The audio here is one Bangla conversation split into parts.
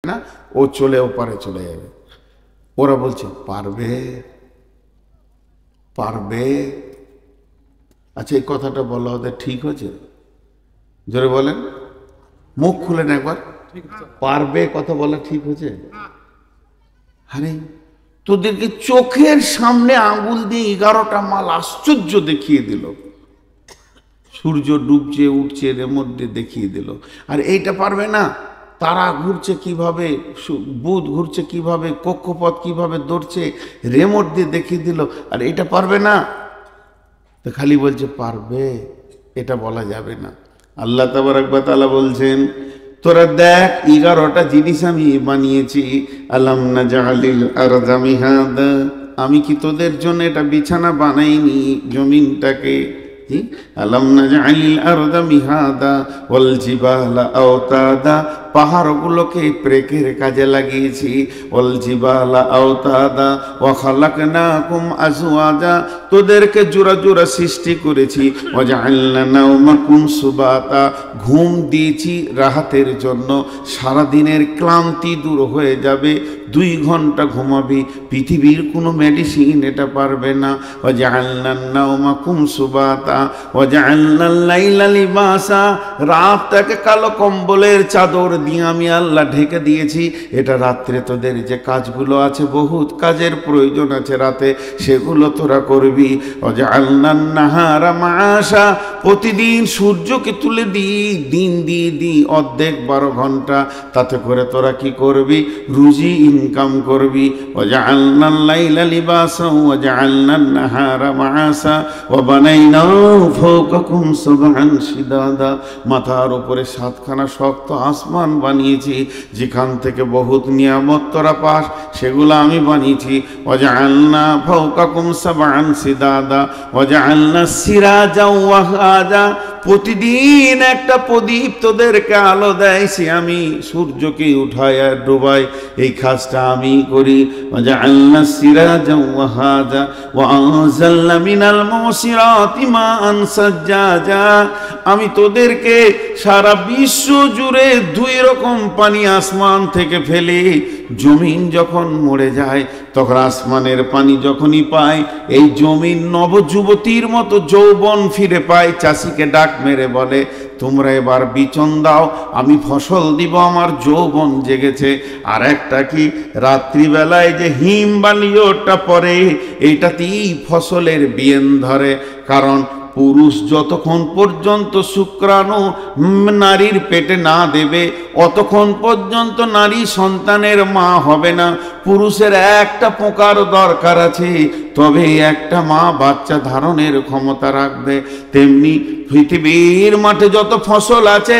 না, ও চলে ওপারে চলে যাবে। ওরা বলছে পারবে পারবে। আচ্ছা, এই কথাটা বলা ওদের ঠিক হয়েছে? জোরে বলেন, মুখ খুলেন একবার। পারবে কথা বলা ঠিক হয়েছে? আরে তোদেরকে চোখের সামনে আঙ্গুল দিয়ে 11টা মাল আশ্চর্য দেখিয়ে দিল, সূর্য ডুবছে উঠছে এর মধ্যে দেখিয়ে দিল। আর এইটা পারবে না? তারা ঘুরছে কিভাবে, বুধ ঘুরছে কিভাবে, কক্ষপথ কিভাবে দৌড়ছে রেমোট দিয়ে দেখিয়ে দিল। আর এটা পারবে না? তো খালি বলছে পারবে, এটা বলা যাবে না। আল্লাহ তাবারক ওয়া তাআলা বলছেন, তোরা দেখ 11টা জিনিস আমি বানিয়েছি। আলাম নাজআলিল আরদা মিহাদা, আমি কি তোদের জন্য এটা বিছানা বানাইনি জমিনটাকে? আলাম নাজআলিল আরদা মিহাদা ওয়াল জিবালা আওতাদা, পাহাড়গুলোকে প্রেকের কাজে লাগিয়েছি। ওয়াল জিবালা আওতাদা ওয়া খালাকনাকুম আজওয়াজা, তোদেরকে জোড়া জোড়া সৃষ্টি করেছি। ওয়া জাআলনা নাওমাকুম সুবাতা, ঘুম দিয়েছি রাহাতের জন্য, সারাদিনের ক্লান্তি দূর হয়ে যাবে। 2 ঘন্টা ঘুমাবি, পৃথিবীর কোনো মেডিসিন এটা পারবে না। ওয়া জাআলনা নাওমাকুম সুবাতা ওয়া জাআলনাল লাইলা লিবাসা, রাতটাকে কালো কম্বলের চাদর দিয়ে আমি আল্লাহ ঢেকে দিয়েছি। এটা রাত্রে তোদের যে কাজগুলো আছে, বহুত কাজের প্রয়োজন আছে রাতে, সেগুলো তোরা করবি। ওয়া জাআলনান নাহারা মাআশা, প্রতিদিন সূর্যকে তুলে দিই, দিন দিয়ে দিই অর্ধেক 12 ঘন্টা, তাতে করে তোরা কি করবি? রুজি ইনকাম করবি। ওয়া জাআলনাল লাইলা লিবাসা ওয়া জাআলনান নাহারা মাআশা ওয়া বানাইনা ফাওকাকুম সাবআন শিদাদা, মাথার উপরে 7খানা শক্ত আসমান বানিয়েছি, যেখান থেকে বহুত নিয়ামত তোরা পাস, সেগুলো আমি বানিয়েছি। ওয়া জাআলনা ফাওকাকুম সাবআন শিদাদা ওয়া জাআলনা সিরাজা ওয়াহাজা, প্রতিদিন একটা প্রদীপ তোদেরকে আলো দেয়, সে আমি সূর্যকে উঠাই আর ডুবাই, এই কাজটা আমি করি। ওয়া জাআলনা সিরাজা ওয়াহাজা ওয়া আনজালনা মিনাল মুসিরাতি মাআন সাজ্জাজা, আমি তোদেরকে সারা বিশ্ব জুড়ে 2 রকম পানি আসমান থেকে ফেলি। জমিন যখন মরে যায়, তখন আসমানের পানি যখনই পায়, এই জমিন নবযুবতীর মতো যৌবন ফিরে পায়। চাষিকে ডাক মেরে বলে, তোমরা এবার বিচন দাও, আমি ফসল দিব, আমার যৌবন জেগেছে। আর একটা কি, রাত্রিবেলায় যে হিম বালিওটা পড়ে, এইটাতেই ফসলের বিয়েন ধরে। কারণ পুরুষ যতক্ষণ পর্যন্ত শুক্রাণু নারীর পেটে না দেবে, অতক্ষণ পর্যন্ত নারী সন্তানের মা হবে না। পুরুষের একটা পোকার দরকার আছে, তবে একটা মা বাচ্চা ধারণের ক্ষমতা রাখবে। তেমনি পৃথিবীর মাঠে যত ফসল আছে,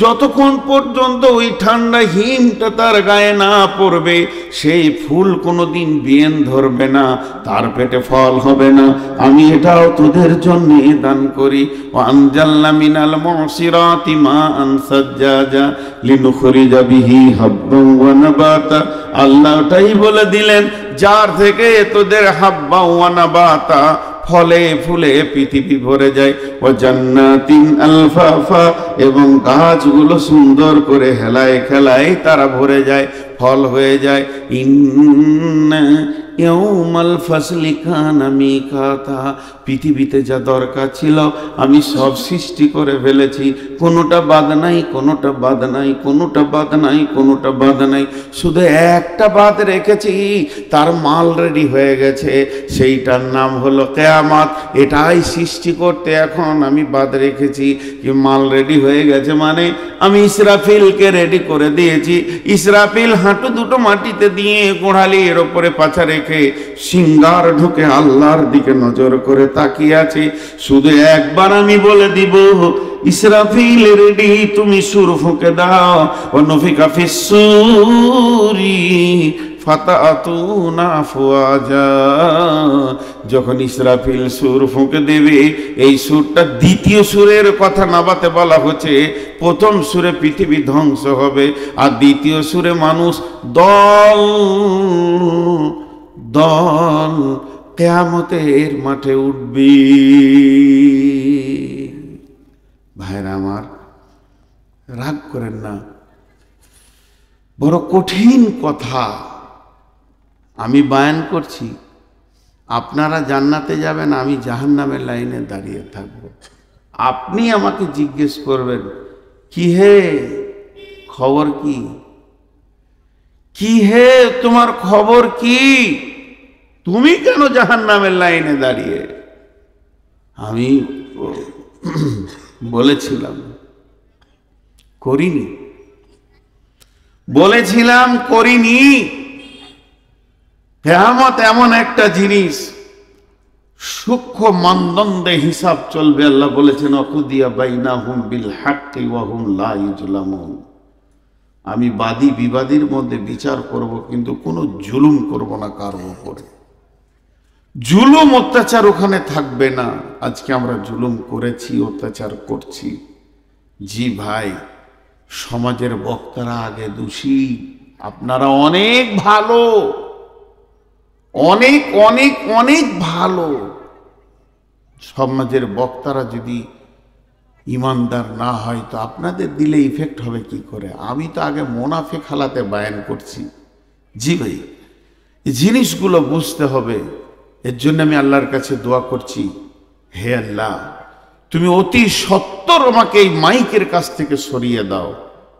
যতক্ষণ পর্যন্ত ওই ঠান্ডা হিমটা তার গায়ে না পড়বে, সেই ফুল কোনোদিন বিয়েন ধরবে না, তার পেটে ফল হবে না। আমি এটাও তোদের জন্য দান করি। ওয়া আনজালনা মিনাল মুসিরাতি মাআন সাজ্জাজা লিনুখরিজা বিহি হাব্বান ওয়া নাবাতা, আল্লাহ ওটাই বলে দিলেন, যার থেকে তোদের হাব্বা ওয়া নাবাতা, ফলে ফুলে পৃথিবী ভরে যায়। ও জান্নাতিন আলফাফা, এবং গাছগুলো সুন্দর করে হেলায় খেলায় তারা ভরে যায়, ফল হয়ে যায়। ইন্না ইয়াউমাল ফাসলি কানা মিকাতা, পৃথিবীতে যা দরকার ছিল আমি সব সৃষ্টি করে ফেলেছি, কোনোটা বাদ নাই, কোনোটা বাদ নাই, কোনোটা বাদ নাই, কোনোটা বাদ নাই। শুধু একটা বাদ রেখেছি, তার মাল রেডি হয়ে গেছে, সেইটার নাম হলো কিয়ামত। এটাই সৃষ্টি করতে এখন আমি বাদ রেখেছি। কি মাল রেডি হয়ে গেছে মানে, আমি ইসরাফিলকে রেডি করে দিয়েছি। ইসরাফিল হাঁটু দুটো মাটিতে দিয়ে গোড়ালির ওপরে পাছা রেখে সিংহার ঢুকে আল্লাহর দিকে নজর করে তাকিয়ে আছে। শুধু একবার আমি বলে দিব, ইসরাফিল রেডি, তুমি সুর ফুঁকে দাও। ও নফিকা ফিসসুরি ফাতাতুনা আফওয়াজা, যখন ইসরাফিল সুর ফুঁকে দেবে, এই সুরটা দ্বিতীয় সুরের কথা নাবাতে বলা হচ্ছে। প্রথম সুরে পৃথিবী ধ্বংস হবে, আর দ্বিতীয় সুরে মানুষ দল দল কিয়ামতের মাঠে উঠবে। ভাইরা আমার, রাগ করেন না, বড় কঠিন কথা আমি বয়ান করছি। আপনারা জান্নাতে যাবেন, আমি জাহান্নামের লাইনে দাঁড়িয়ে থাকব। আপনি আমাকে জিজ্ঞেস করবেন, কি হে খবর কি, কি হে তোমার খবর কি, তুমি কেন জাহান্নামের লাইনে দাঁড়িয়ে? আমি বলেছিলাম করিনি, বলেছিলাম করিনি। কিয়ামত এমন একটা জিনিস, সূক্ষ্ম মানদণ্ডে হিসাব চলবে। আল্লাহ বলেছেন অকুদিয়া বাইনাহুম বিল হাক্কি ওয়া হুম লা ইজলামুন। আমি বাদী বিবাদীর মধ্যে বিচার করব, কিন্তু কোনো জুলুম করব না কারো উপরে। জুলুম অত্যাচার ওখানে থাকবে না। আজকে আমরা জুলুম করেছি, অত্যাচার করছি। জি ভাই, সমাজের বক্তারা আগে দোষী, আপনারা অনেক ভালো, অনেক অনেক অনেক ভালো। সমাজের বক্তারা যদি ইমানদার না হয় তো আপনাদের দিলে ইফেক্ট হবে কি করে? আমি তো আগে মোনাফেক হালাতে বয়ান করছি। জি ভাই, এই জিনিসগুলো বুঝতে হবে। এর জন্য আমি আল্লাহর কাছে দোয়া করছি, হে আল্লাহ, তুমি অতি সত্বর আমাকে এই মাইকের কাছ থেকে সরিয়ে দাও,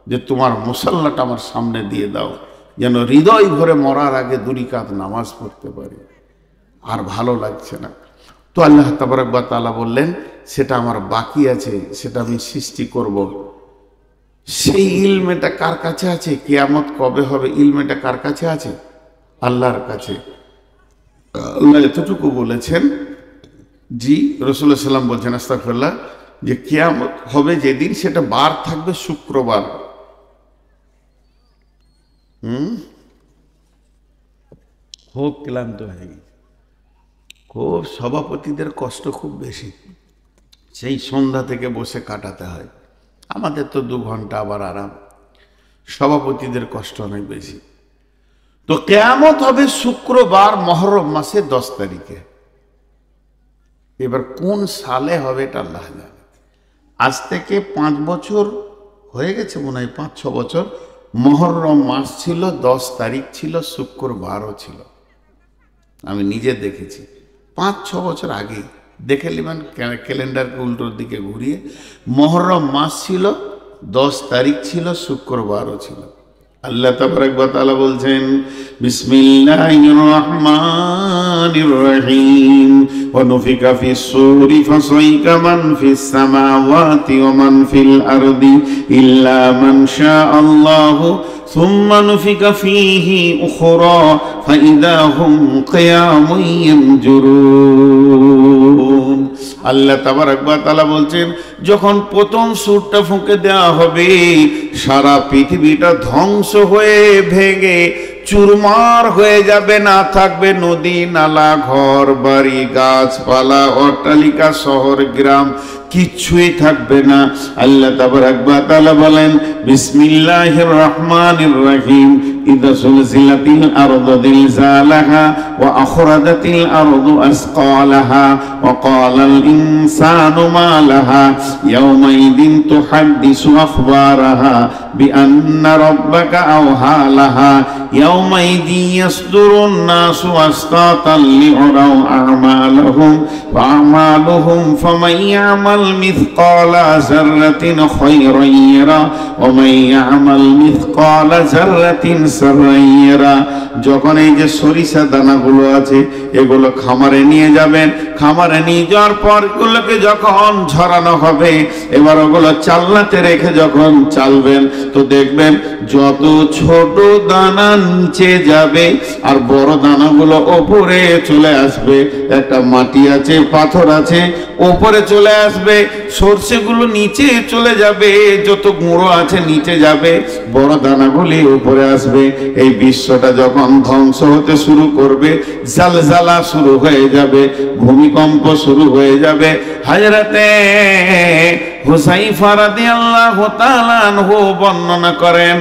যে তোমার মুসাল্লাটা আমার সামনে দিয়ে দাও, যেন হৃদয় ভরে মরার আগে 2 রাকাত নামাজ পড়তে পারি। আর ভালো লাগছে না। তো আল্লাহ তাবারক ওয়া তাআলা বললেন, সেটা আমার বাকি আছে, সেটা আমি সৃষ্টি করব। সেই ইলমেটা কার কাছে আছে? কিয়ামত কবে হবে ইলমেটা কার কাছে আছে? আল্লাহর কাছে। আল্লাহ এতটুকু বলেছেন, জি রাসূলুল্লাহ সাল্লাম বলছেন আস্তাগফিরুল্লাহ, যে কিয়ামত হবে যেদিন, সেটা বার থাকবে শুক্রবার। খুব ক্লান্ত হয়ে গেছে, খুব সভাপতিদের কষ্ট খুব বেশি, সেই সন্ধ্যা থেকে বসে কাটাতে হয়। আমাদের তো 2 ঘন্টা আবার আরাম, সভাপতিদের কষ্ট অনেক বেশি। তো কিয়ামত হবে শুক্রবার, মুহররম মাসে 10 তারিখে। এবার কোন সালে হবে এটা আল্লাহ জানে। আজ থেকে 5 বছর হয়ে গেছে, মনে হয় 5-6 বছর। মুহররম মাস ছিল, 10 তারিখ ছিল, শুক্রবারও ছিল। আমি নিজে দেখেছি 5-6 বছর আগে। দেখে নেবেন ক্যালেন্ডারকে উল্টোর দিকে ঘুরিয়ে। মুহররম মাস ছিল, 10 তারিখ ছিল, শুক্রবারও ছিল। আল্লাহ তাবারক ওয়া তাআলা বলছেন, বিসমিল্লাহির রহমানির রহিম, ওয়া নুফিকা ফিস সূরি ফাসাইকা মান ফিস সামাওয়াতি ওয়া মান ফিল আরদি ইল্লা মান শাআল্লাহু সুম্মা নুফিকা ফীহি উখরা ফাইদা হুম কিয়ামুন ইয়ানজুরুন। আল্লাহ তাবারক ওয়া তাআলা বলছেন, যখন প্রথম সুরটা ফুঁকে দেওয়া হবে, সারা পৃথিবীটা ধ্বংস হয়ে ভেঙে চুরমার হয়ে যাবে। না থাকবে নদী নালা, ঘর বাড়ি, গাছপালা, অট্টালিকা, শহর গ্রাম, কিচ্ছুই থাকবে না। আল্লাহ তাবারক ওয়া তাআলা বলেন, বিসমিল্লাহির রহমানির রহিম, ইযা সুলজিলাতিল আরদু জিলজালাহা ওয়া আখরাজাতিল আরদু আসকালাহা ওয়া ক্বালাল ইনসানু মা লাহা ইয়াওমাইদিন তুহাদ্দিসু আখবারাহা বিআন্না রাব্বাকা আওহা লাহা ইয়াওমাইদিন ইয়াসদুরুন নাসু আসতাতান লিউরাউ আমালাহুম ওয়া আমালুহুম ফামান ইয়ামাল মিসকালা যাররাতিন খায়রান ইয়ারা ওয়া মান ইয়ামাল মিসকালা যাররাতিন শাররান ইয়ারা। যখন এই যে সরিষা দানাগুলো আছে, এগুলো খামারে নিয়ে যাবেন। খামারে নিয়ে যাওয়ার পর এগুলোকে যখন ঝরানো হবে, এবার ওগুলো চালনাতে রেখে যখন চালবেন, তো দেখবেন যত ছোট দানা নিচে যাবে আর বড় দানাগুলো ওপরে চলে আসবে। একটা মাটি আছে, পাথর আছে, ওপরে চলে আসবে। সরষেগুলো নিচে চলে যাবে, যত গুঁড়ো আছে নিচে যাবে, বড় দানাগুলি উপরে আসবে। এই বিশ্বটা যখন ধ্বংস হতে শুরু করবে, জালজালা শুরু হয়ে যাবে, ভূমিকম্প শুরু হয়ে যাবে। হযরতে হুযায়ফা রাদিয়াল্লাহু তাআলা আনহু বর্ণনা করেন,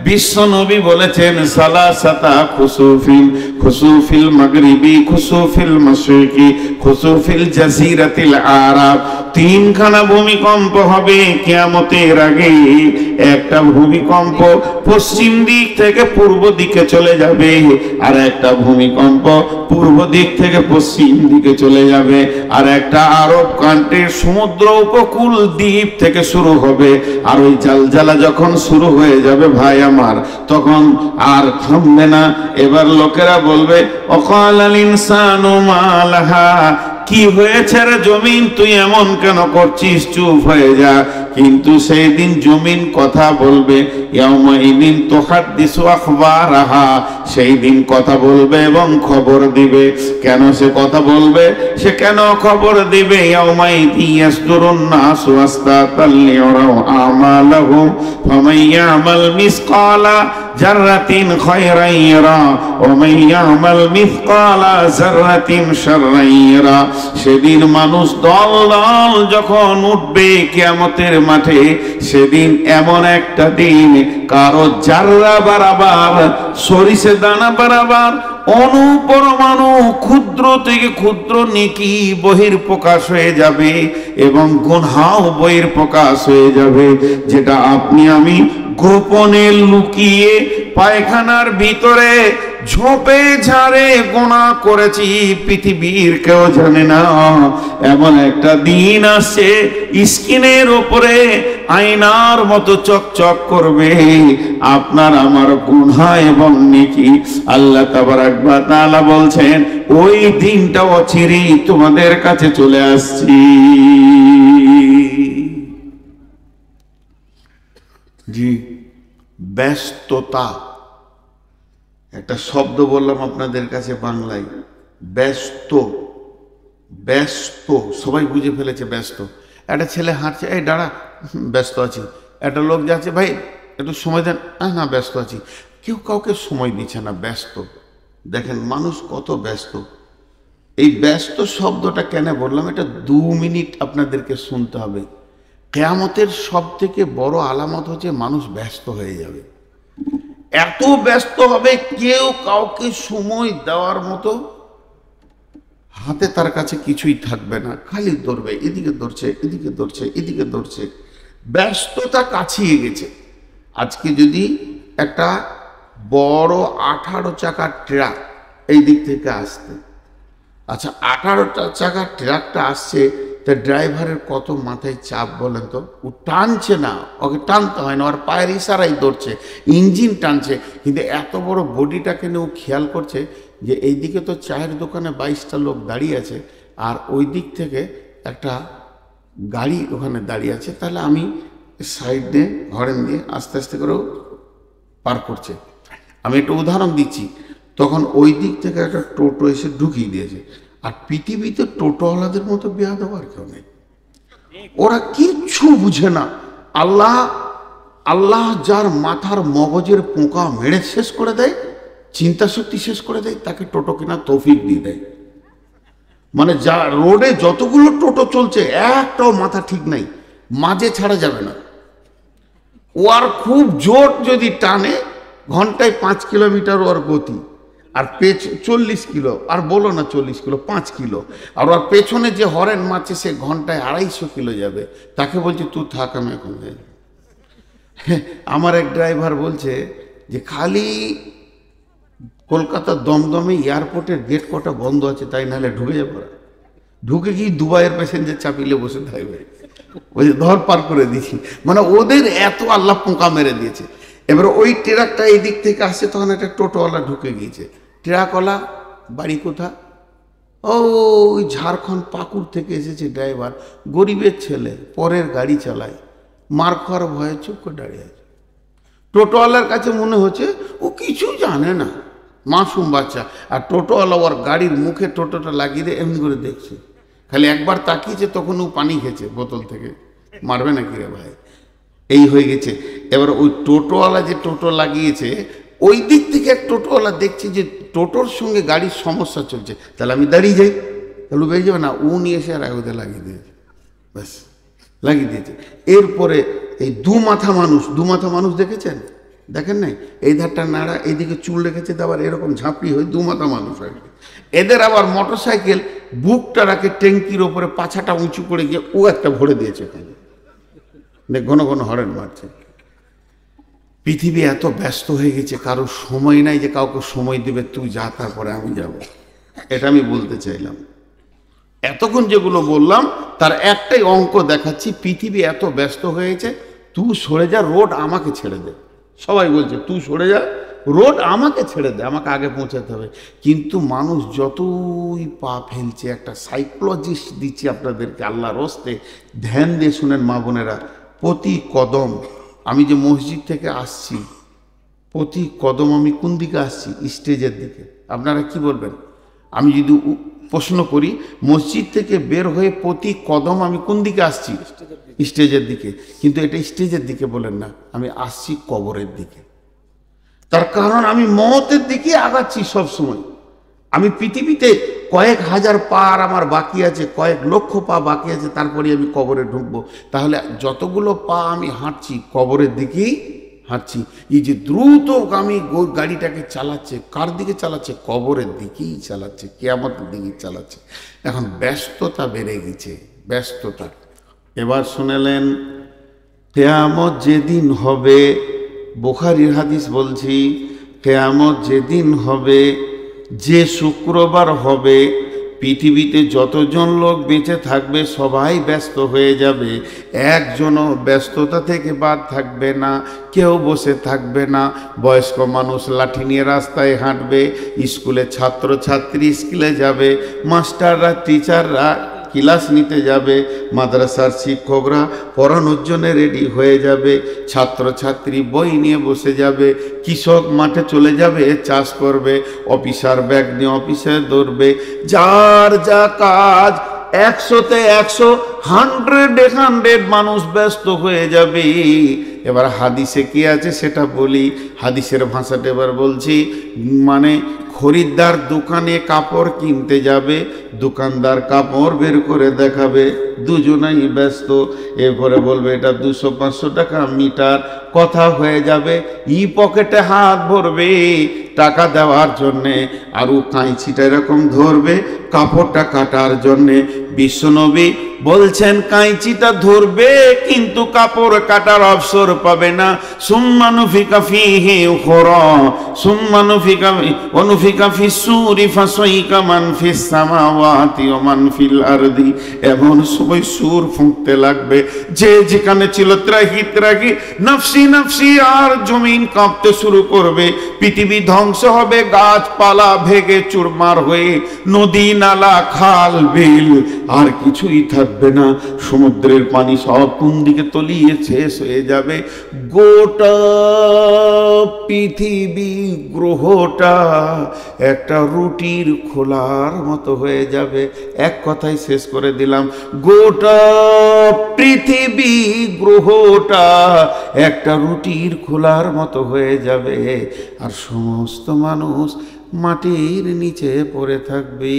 বিশ্ব নবী বলেছেন সালাসাতা খুসুফিল, খুসুফিল মাগরিবি, খুসুফিল মাশরিকি, খুসুফিল জাজিরাতিল আরাব। তিনখানা ভূমিকম্প হবে কিয়ামতের আগে। একটা ভূমিকম্প পশ্চিম দিক থেকে পূর্ব দিকে চলে যাবে, আর একটা ভূমিকম্প পূর্ব দিক থেকে পশ্চিম দিকে চলে যাবে, আর একটা আরব কান্ট্রির সমুদ্র উপকূল দ্বীপ থেকে শুরু হবে। আর ওই জালজালা যখন শুরু হয়ে যাবে ভাই আমার, তখন আর থামবে না। এবার লোকেরা বলবে অকালাল ইনসানু মা লাহা, কি হয়েছে রে জমিন, তুই এমন কেন করছিস, চুপ হয়ে যা। কিন্তু সেই দিন জমিন কথা বলবে, ইয়াউমাইদিন তুহাদ্দিসু আখবারাহা, সেই দিন কথা বলবে এবং খবর দিবে। কেন সে কথা বলবে, সে কেন খবর দিবে? ইয়াউমাইদি ইয়াসদুরুন নাসু আসতাতাল লিয়ারাউ আমালাহুম ফামান ইয়ামাল মিসকালা জাররাতিন খায়রান ইয়ারা ওয়া মান ইয়ামাল মিসকালা জাররাতিন শাররান ইয়ারা। সেদিন মানুষ দল দল যখন উঠবে কিয়ামতের মাঠে, সেদিন এমন একটা দিন কারো জাররা বারাবার, সরিষে দানা বারাবার, অনুপরমাণু ক্ষুদ্র থেকে ক্ষুদ্র নেকি বহির প্রকাশ হয়ে যাবে এবং গুনাহও বহির প্রকাশ হয়ে যাবে। যেটা আপনি আমি গোপনে লুকিয়ে পায়খানার ভিতরে ঝোপে ঝাড়ে গোনা করেছি, পৃথিবীর কেউ জানে না। এমন একটা দিন আসছে, স্ক্রিনের উপরে আয়নার মতো চকচক করবে আপনার আমার গুনাহ এবং নেকি। আল্লাহ তাবারাক ওয়া তাআলা বলছেন ওই দিনটা অচিরেই তোমাদের কাছে চলে আসছি। জি, ব্যস্ততা একটা শব্দ বললাম আপনাদের কাছে বাংলায়, ব্যস্ত। ব্যস্ত সবাই বুঝে ফেলেছে ব্যস্ত। একটা ছেলে হাঁটছে, এই দাঁড়া, ব্যস্ত আছি। একটা লোক যাচ্ছে, ভাই একটু সময় দেন, না ব্যস্ত আছি। কেউ কাউকে সময় দিচ্ছে না, ব্যস্ত। দেখেন মানুষ কত ব্যস্ত। এই ব্যস্ত শব্দটা কেন বললাম, এটা 2 মিনিট আপনাদেরকে শুনতে হবে। কিয়ামতের সব থেকে বড় আলামত হচ্ছে মানুষ ব্যস্ত হয়ে যাবে। এত ব্যস্ত হবে কেউ কাউকে সময় দেওয়ার মতো হাতে তার কাছে কিছুই থাকবে না, খালি দৌড়বে, এদিকে দৌড়ছে, এদিকে দৌড়ছে, এদিকে দৌড়ছে। ব্যস্ততা কাছিয়ে গেছে। আজকে যদি একটা বড় 18 চাকার ট্রাক এই দিক থেকে আসতে, আচ্ছা 18 চাকার ট্রাকটা আসছে, তা ড্রাইভারের কত মাথায় চাপ বলেন তো। ও টানছে না, ওকে টানতে হয় না, ওর পায়ের ইশারাই ধরছে, ইঞ্জিন টানছে। কিন্তু এত বড় বডিটাকে নিয়ে ও খেয়াল করছে যে এইদিকে তো চায়ের দোকানে 22টা লোক দাঁড়িয়ে আছে, আর ওই দিক থেকে একটা গাড়ি ওখানে দাঁড়িয়ে আছে, তাহলে আমি সাইড দিয়ে হরেন দিয়ে আস্তে আস্তে করে পার করছে। আমি একটা উদাহরণ দিচ্ছি, তখন ওই দিক থেকে একটা টোটো এসে ঢুকিয়ে দিয়েছে। আর পৃথিবীতে টোটোওয়ালাদের মতো বেয়াদব আর কেউ নেই। ওরা কিচ্ছু বুঝে না। আল্লাহ যার মাথার মগজের পোকা মেরে শেষ করে দেয়, চিন্তা শক্তি শেষ করে দেয়, তাকে টোটো কেনা তৌফিক দিয়ে দেয়। মানে যা রোডে যতগুলো টোটো চলছে একটাও মাথা ঠিক নাই, মাঝে ছাড়া যাবে না। ও আর খুব জোর যদি টানে, ঘন্টায় 5 কিলোমিটার ওর গতি, আর 40 কিলো, আর বলো না 40 কিলো, 5 কিলো। আর ওর পেছনে যে হরেন মারছে সে ঘন্টায় 250 কিলো যাবে। তাকে বলছে তুই থাক, আমি এখন যাই। আমার এক ড্রাইভার বলছে যে খালি কলকাতার দমদমে এয়ারপোর্টের গেট কটা বন্ধ আছে, তাই নাহলে ঢুকে যাবো। ঢুকে কি দুবাইয়ের প্যাসেঞ্জার চাপিলে বসে থাকবে, ওই ধর পার করে দিচ্ছি। মানে ওদের এত আল্লাহ পোকা মেরে দিয়েছে। এবার ওই ট্রাকটা এই দিক থেকে আসছে, তখন একটা টোটোওয়ালা ঢুকে গিয়েছে। ট্রাকওয়ালা বাড়ি কোথা? ওই ঝাড়খণ্ড পাকুড় থেকে এসেছে ড্রাইভার, গরিবের ছেলে, পরের গাড়ি চালায়, মার খাওয়ার ভয়ে চুপ করে দাঁড়িয়ে আছে। টোটোওয়ালার কাছে মনে হচ্ছে ও কিছু জানে না, মাসুম বাচ্চা। আর টোটোওয়ালা ওর গাড়ির মুখে টোটোটা লাগিয়ে দিয়ে এমনি করে দেখছে, খালি একবার তাকিয়েছে, তখন ও পানি খেয়েছে বোতল থেকে। মারবে নাকি রে ভাই? এই হয়ে গেছে। এবার ওই টোটোওয়ালা যে টোটো লাগিয়েছে, ওই দিক থেকে এক টোটোওয়ালা দেখছে যে টোটোর সঙ্গে গাড়ির সমস্যা চলছে, তাহলে আমি দাঁড়িয়ে যাই, তাহলে বেরিয়ে যাবে না। ও নিয়ে এসে আর আগে লাগিয়ে দিয়েছে, ব্যাস লাগিয়ে দিয়েছে। এরপরে এই দু মাথা মানুষ দেখেছেন? দেখেন নাই, এই ধারটা নাড়া, এইদিকে চুল রেখেছে, আবার এরকম ঝাঁপড়ি হয়ে দুমাথা মানুষ হয়। এদের আবার মোটর সাইকেল বুকটা রাখে ট্যাঙ্কির ওপরে, পাছাটা উঁচু করে গিয়ে ও একটা ভরে দিয়েছে, ঘন ঘন হরেন মারছে। পৃথিবী এত ব্যস্ত হয়ে গেছে, কারো সময় নাই যে কাউকে সময় দেবে, তুই যা তারপরে আমি যাব। এটা আমি বলতে চাইলাম। এতক্ষণ যেগুলো বললাম তার একটাই অঙ্ক দেখাচ্ছি। পৃথিবী এত ব্যস্ত হয়েছে, তুই সরে যা, রোড আমাকে ছেড়ে দে। সবাই বলছে তুই সরে যা, রোড আমাকে ছেড়ে দে, আমাকে আগে পৌঁছাতে হবে। কিন্তু মানুষ যতই পা ফেলছে, একটা সাইকোলজিস্ট দিচ্ছি আপনাদেরকে আল্লাহর হস্তে, ধ্যান দিয়ে শুনেন মা বোনেরা। প্রতি কদম, আমি যে মসজিদ থেকে আসছি, প্রতি কদম আমি কোন দিকে আসছি? স্টেজের দিকে। আপনারা কি বলবেন? আমি যদি প্রশ্ন করি, মসজিদ থেকে বের হয়ে প্রতি কদম আমি কোন দিকে আসছি? স্টেজের দিকে। কিন্তু এটা স্টেজের দিকে বলেন না, আমি আসছি কবরের দিকে। তার কারণ আমি মওতের দিকে আগাচ্ছি সব সময়। আমি পৃথিবীতে কয়েক হাজার পা আমার বাকি আছে, কয়েক লক্ষ পা বাকি আছে, তারপরে আমি কবরে ঢুকবো। তাহলে যতগুলো পা আমি হাঁটছি কবরের দিকেই হাঁটছি। এই যে দ্রুতগামী গাড়িটাকে চালাচ্ছে, কার দিকে চালাচ্ছে? কবরের দিকেই চালাচ্ছে, কিয়ামতের দিকেই চালাচ্ছে। এখন ব্যস্ততা বেড়ে গেছে, ব্যস্ততা। এবার শুনেলেন, কিয়ামত যেদিন হবে, বুখারীর হাদিস বলছি, কিয়ামত যেদিন হবে, যে শুক্রবার হবে, পৃথিবীতে যতজন লোক বেঁচে থাকবে সবাই ব্যস্ত হয়ে যাবে, একজনও ব্যস্ততা থেকে বাদ থাকবে না, কেউ বসে থাকবে না। বয়স্ক মানুষ লাঠি নিয়ে রাস্তায় হাঁটবে, স্কুলে ছাত্রছাত্রী স্কুলে যাবে, মাস্টাররা টিচাররা ক্লাস নিতে যাবে, মাদ্রাসার শিক্ষকরা পড়ানোর জন্য রেডি হয়ে যাবে, ছাত্রছাত্রী বই নিয়ে বসে যাবে, কৃষক মাঠে চলে যাবে চাষ করবে, অফিসার ব্যাগ নিয়ে অফিসে দৌড়বে। যার যা কাজ 100-তে 100, 100 মানুষ ব্যস্ত হয়ে যাবে। এবার হাদিসে কি আছে সেটা বলি, হাদিসের ভাষাটা এবার বলছি। মানে খরিদ্দার দোকানে কাপড় কিনতে যাবে, দোকানদার কাপড় বের করে দেখাবে, দুজনেই ব্যস্ত। এরপরে বলবে এটা 200-500 টাকা মিটার, কথা হয়ে যাবে। পকেটে হাত ভরবে টাকা দেওয়ার জন্যে, আর ও কাঁচিটা এরকম ধরবে কাপড়টা কাটার জন্যে। বিশ্বনবী বলছেন কাঁচিটা ধরবে কিন্তু কাপড় কাটার অবসর পাবে না। সুম্মা নুফিকা ফীহি উখরা, সুম্মা নুফিকা ফিস-সূরি ফাসাইকা মান ফিস সামাওয়াতি ওয়া মান ফিল আরদি। এমন সময় সুর ফুঁকতে লাগবে, যে যেখানে ছিল ত্রাহি ত্রাহি নফসি নফসি, আর জমিন কাঁপতে শুরু করবে। পৃথিবী ধ্বংস হবে, গাছপালা ভেঙে চুরমার হয়ে, নদী নালা খাল বিল আর কিছুই থাকবে না। সমুদ্রের পানি সব কোন দিকে তলিয়ে শেষ হয়ে যাবে। গোটা পৃথিবী গ্রহটা একটা রুটির খোলার মতো হয়ে যাবে। এক কথাই শেষ করে দিলাম, গোটা পৃথিবী গ্রহটা একটা রুটির খোলার মতো হয়ে যাবে, আর সমস্ত মানুষ মাটির নিচে পড়ে থাকবে।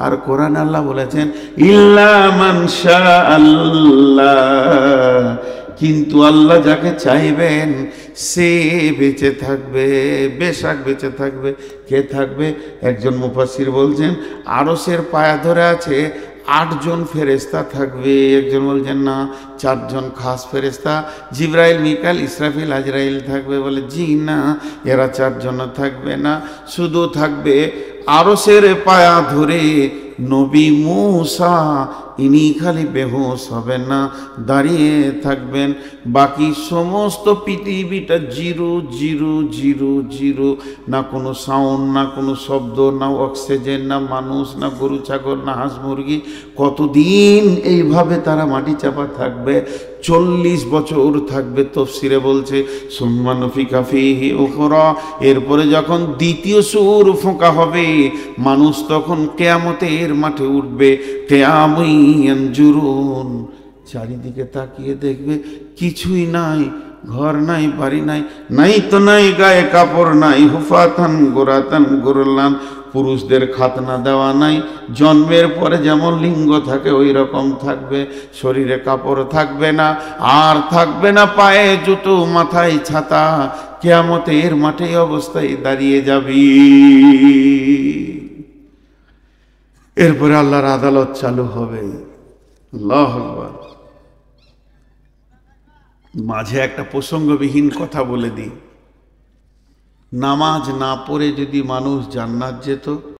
আর কোরআন আল্লাহ বলেছেন ইল্লা মান শাআল্লাহ, কিন্তু আল্লাহ যাকে চাইবেন সে বেঁচে থাকবে, বেশাক বেঁচে থাকবে। কে থাকবে? একজন মুফাসসির বলছেন আরশের পায়া ধরে আছে 8 জন ফেরেশতা থাকবে। একজন বলছেন না, 4 জন খাস ফেরেশতা, জিবরাইল, মিকাইল, ইসরাফিল, আজরাইল থাকবে। বলে জি না, এরা 4 জন থাকবে না, শুধু থাকবে আরশের পায়া ধরে নবী মুসা। ইনি খালি বেহুশ হবেন না, দাঁড়িয়ে থাকবেন। বাকি সমস্ত পৃথিবীটা জিরো জিরো জিরো জিরো, না কোনো সাউন্ড, না কোনো শব্দ, না অক্সিজেন, না মানুষ, না গরু ছাগল, না হাঁস মুরগি। কতদিন এইভাবে তারা মাটি চাপা থাকবে? 40 বছর থাকবে। তাফসীরে বলছে সুম্মা নুফিকা ফীহি উখরা, এরপরে যখন দ্বিতীয় সুর ফোঁকা হবে, মানুষ তখন কিয়ামতের মাঠে উঠবে। কিয়ামুন ইয়ানজুরুন, চারিদিকে তাকিয়ে দেখবে কিছুই নাই, ঘর নাই, বাড়ি নাই, নাই তো নাই, গায়ে কাপড় নাই, হুফাতান গোরাতান গোরলান, পুরুষদের খাতনা দেওয়া নাই, জন্মের পরে যেমন লিঙ্গ থাকে ওই রকম থাকবে, শরীরে কাপড় থাকবে না, আর থাকবে না পায়ে জুতো, মাথায় ছাতা, কিয়ামতের মাঠে অবস্থায় দাঁড়িয়ে যাবি। এরপরে আল্লাহর আদালত চালু হবে। আল্লাহু আকবার। মাঝে একটা প্রসঙ্গবিহীন কথা বলে দিই, নামাজ না পড়ে যদি মানুষ জান্নাত যেত